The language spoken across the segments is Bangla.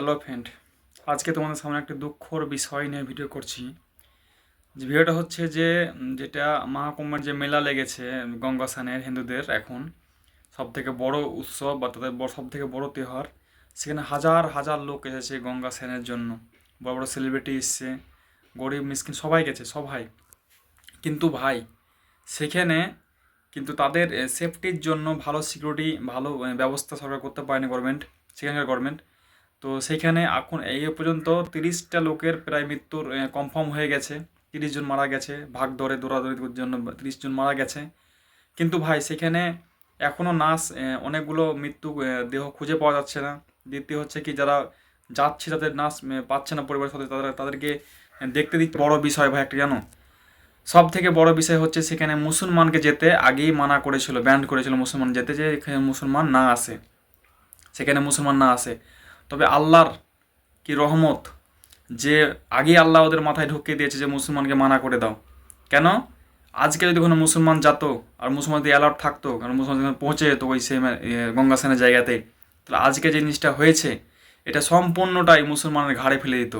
হ্যালো ফ্রেন্ড, আজকে তোমাদের সামনে একটা দুঃখর বিষয় নিয়ে ভিডিও করছি। যে ভিডিওটা হচ্ছে যে যেটা মহাকুম্ভের যে মেলা লেগেছে গঙ্গা স্নানের হিন্দুদের এখন সব থেকে বড় উৎসব বা তাদের সব থেকে বড় তেহার। সেখানে হাজার হাজার লোক এসেছে গঙ্গা স্নানের জন্য, বড় বড় সেলিব্রিটি এসছে, গরিব মিসকিন সবাই গেছে সবাই। কিন্তু ভাই সেখানে কিন্তু তাদের সেফটির জন্য ভালো সিকিউরিটি ভালো ব্যবস্থা সরকার করতে পারেনি গভর্নমেন্ট, সেখানকার গভর্নমেন্ট। তো সেইখানে এখন এই পর্যন্ত 30টা লোকের প্রায় মৃত্যুর কনফার্ম হয়ে গেছে। 30 জন মারা গেছে, ভাগ দৌড়ে দৌড়াদৌড়ির জন্য 30 জন মারা গেছে। কিন্তু ভাই সেখানে এখনও অনেকগুলো মৃত্যু দেহ খুঁজে পাওয়া যাচ্ছে না। দ্বিতীয় হচ্ছে কি, যারা যাচ্ছে তাদের নার্স পাচ্ছে না পরিবারের সাথে, তাদেরকে দেখতে দিচ্ছে। বড় বিষয় ভাই একটা জানো, সব থেকে বড় বিষয় হচ্ছে সেখানে মুসলমানকে যেতে আগেই মানা করেছিল, ব্যান করেছিল মুসলমান যেতে, যে এখানে মুসলমান না আসে, সেখানে মুসলমান না আসে। তবে আল্লাহর কি রহমত যে আগেই আল্লাহ ওদের মাথায় ঢুকিয়ে দিয়েছে যে মুসলমানকে মানা করে দাও। কেন? আজকে যদি কোনো মুসলমান যেত আর মুসলমান যদি অ্যালার্ট থাকতো, কারণ মুসলমান যখন পৌঁছে যেত ওই সেম গঙ্গা স্নানের জায়গাতে, তাহলে আজকে যে জিনিসটা হয়েছে এটা সম্পূর্ণটাই মুসলমানের ঘাড়ে ফেলে দিত।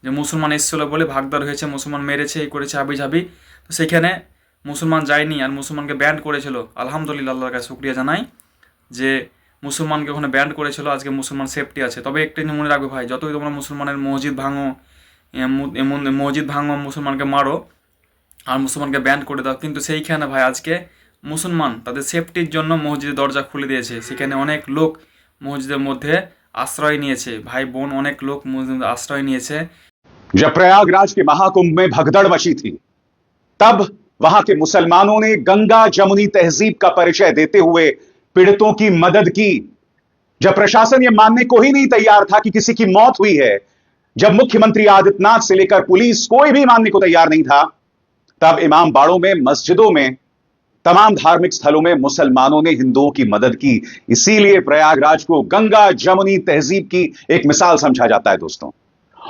যে মুসলমান এসেছিলো বলে ভাগদার হয়েছে, মুসলমান মেরেছে, এই করেছে, হাবি ঝাবি। তো সেখানে মুসলমান যায়নি আর মুসলমানকে ব্যান করেছিল। আলহামদুলিল্লাহ, আল্লাহর কাছে শুক্রিয়া জানাই যে মুসলমানকে ওখানে ব্যান করেছিল, আজকে মুসলমান সেফটি আছে। তবে একটা জিনিস মনে রাখবে ভাই, যতই তোমরা মুসলমানের মসজিদ ভাঙো, মসজিদ ভাঙো, মুসলমানকে মারো আর মুসলমানকে ব্যান করে দাও, কিন্তু সেইখানে ভাই আজকে মুসলমান তাদের সেফটির জন্য মসজিদের দরজা খুলে দিয়েছে। সেখানে অনেক লোক মসজিদের মধ্যে আশ্রয় নিয়েছে, ভাই বোন অনেক লোক মসজিদের আশ্রয় নিয়েছে। जब प्रयागराज के महाकुंभ में भगदड़ मची थी, तब वहां के मुसलमानों ने गंगा जमुनी तहजीब का परिचय देते हुए पीड़ितों की मदद की। जब प्रशासन यह मानने को ही नहीं तैयार था कि किसी की मौत हुई है, जब मुख्यमंत्री आदित्यनाथ से लेकर पुलिस कोई भी मानने को तैयार नहीं था, तब इमाम बाड़ों में, मस्जिदों में, तमाम धार्मिक स्थलों में मुसलमानों ने हिंदुओं की मदद की। इसीलिए प्रयागराज को गंगा जमुनी तहजीब की एक मिसाल समझा जाता है दोस्तों।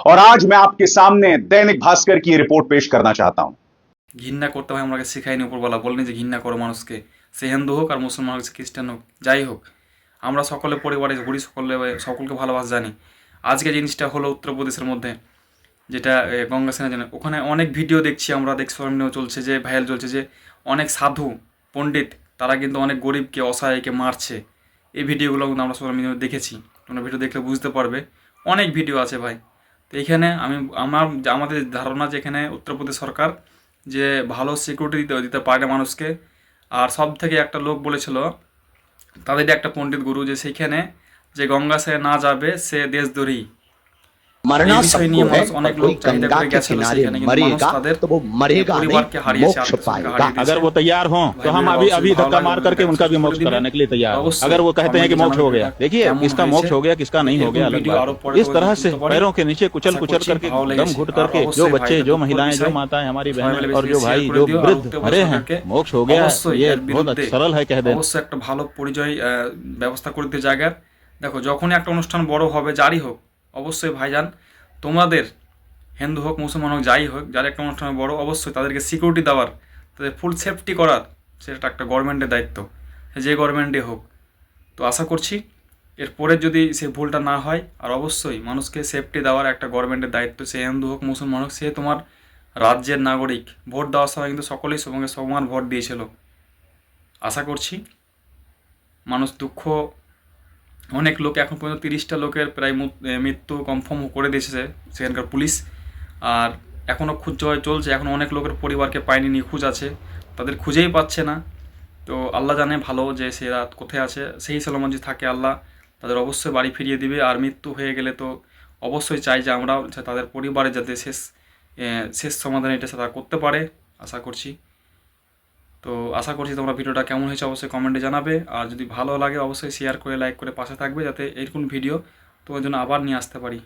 और आज मैं आपके सामने दैनिक भास्कर की ये रिपोर्ट पेश करना चाहता हूं। ঘৃণা করতে হয় আমাকে শেখায়নি উপরওয়ালা, বলেনি যে ঘৃণা করো মানুষকে, সে হিন্দু হোক আর মুসলমান হোক, সে খ্রিস্টান হোক, যাই হোক, আমরা সকলে পরিবারে ঘুরি, সকলকে ভালোবাসা জানি। আজকে জিনিসটা হলো উত্তরপ্রদেশের মধ্যে, যেটা গঙ্গা স্নানের জন্য ওখানে অনেক ভিডিও দেখছি আমরা, সোশ্যাল মিডিয়া চলছে, যে ভাইরাল চলছে, যে অনেক সাধু পণ্ডিত তারা কিন্তু অনেক গরিবকে অসহায়কে মারছে। এই ভিডিওগুলো কিন্তু আমরা সোশ্যাল মিডিয়ায় দেখেছি, তোমরা ভিডিও দেখলে বুঝতে পারবে, অনেক ভিডিও আছে ভাই। তো এখানে আমাদের ধারণা যে এখানে উত্তরপ্রদেশ সরকার যে ভালো সিকিউরিটি দিতে পারে মানুষকে। আর সব থেকে একটা লোক বলেছিল, তাদের একটা পণ্ডিত গুরু, যে সেইখানে যে গঙ্গা সে না যাবে সে দেশদ্রোহী। मरना सबको है, অনেক और লোক कोई চাহিদা गंगा করে के গেছিল किनारे সেখানে, কিন্তু মানুষ मरेगा তাদের तो वो मरेगा नहीं, পরিবারকে হারিয়েছে, मोक्ष আত্মীয়স্বজনকে पाएगा। হারিয়ে দিয়েছে। अगर वो तैयार हों तो हम अभी अभी धक्का मार करके उनका भी मोक्ष कराने के लिए तैयार हैं। अगर वो कहते हैं कि मोक्ष हो गया, देखिए किसका मोक्ष हो गया किसका नहीं हो गया अलग बात है। इस तरह से पैरों के नीचे कुचल कुचल करके, दम घुट करके जो बच्चे, जो महिलाएं, जो माताएं, हमारी बहनें और जो भाई, जो वृद्ध मरे हैं, मोक्ष हो गया, ये बहुत सरल है कह दें। অবশ্যই একটা ভালো পরিচয় ব্যবস্থা করে দিতে জায়গার। দেখো যখনই একটা অনুষ্ঠান বড় হবে, যারই হোক, অবশ্যই ভাইজান তোমাদের হিন্দু হোক মুসলমান হোক যাই হোক, যার একটা অনুষ্ঠান বড়, অবশ্যই তাদেরকে সিকিউরিটি দেওয়ার, তাদের ফুল সেফটি করার, সেটা একটা গভর্নমেন্টের দায়িত্ব, যে গভর্নমেন্টই হোক। তো আশা করছি এরপরে যদি সে ভুলটা না হয়, আর অবশ্যই মানুষকে সেফটি দেওয়ার একটা গভর্নমেন্টের দায়িত্ব, সে হিন্দু হোক মুসলমান হোক, সে তোমার রাজ্যের নাগরিক। ভোট দেওয়ার সময় কিন্তু সকলেই সঙ্গে সমান ভোট দিয়েছিল। আশা করছি মানুষ দুঃখ, অনেক লোক এখন পর্যন্ত 30টা লোকের প্রায় মৃত্যু কনফার্ম করে দিয়েছে সেখানকার পুলিশ। আর এখনও খুঁজে চলছে, এখন অনেক লোকের পরিবারকে পায়নি, নিখোঁজ আছে, তাদের খুঁজেই পাচ্ছে না। তো আল্লাহ জানে ভালো যে সে রাত কোথায় আছে, সেই সালামত যদি থাকে আল্লাহ তাদের অবশ্যই বাড়ি ফিরিয়ে দিবে। আর মৃত্যু হয়ে গেলে তো অবশ্যই চাই যে আমরা তাদের পরিবারে যাতে শেষ সমাধান এটা তারা করতে পারে, আশা করছি। তো আশা করছি তোমরা ভিডিওটা কেমন হয়েছে অবশ্যই কমেন্টে জানাবে। আর যদি ভালো লাগে অবশ্যই শেয়ার করে, লাইক করে পাশে থাকবে, যাতে এরকম ভিডিও তোমার জন্য আবার নিয়ে আসতে পারি।